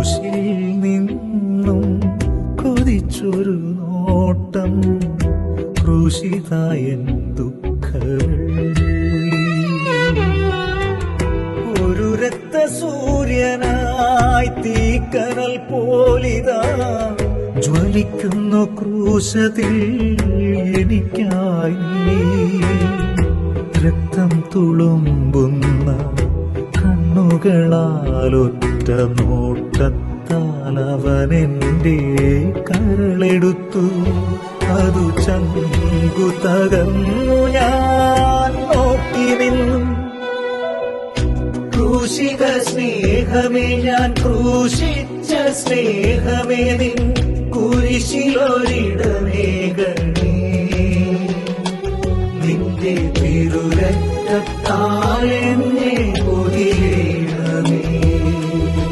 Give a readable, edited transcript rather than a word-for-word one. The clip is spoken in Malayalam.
ക്രൂശിൽ നിന്നും കൊതിച്ചൊരു നോട്ടം ക്രൂശിതായൻ ദുഃഖവെള്ളി ഒരു രക്തസൂര്യനായി തീക്കനൽ പോലിതാ ജ്വലിക്കുന്നു ക്രൂശത്തിൽ എനിക്കായി നീ രക്തം തുളുമ്പുന്ന കണ്ണുകളാലൊറ്റ നോട്ടത്താൽ അവനെന്റെ കരളെടുത്തു അതു ചങ്കു തകർന്നു ഞാൻ നോക്കി നിന്നു ക്രൂശിത സ്നേഹമേ ഞാൻ ക്രൂശിച്ച സ്നേഹമേ നിൻ കുരിശിലൊരിടമേകണേ നിന്റെ തിരുരക്തത്താൽ എന്നെ ഒതിരേ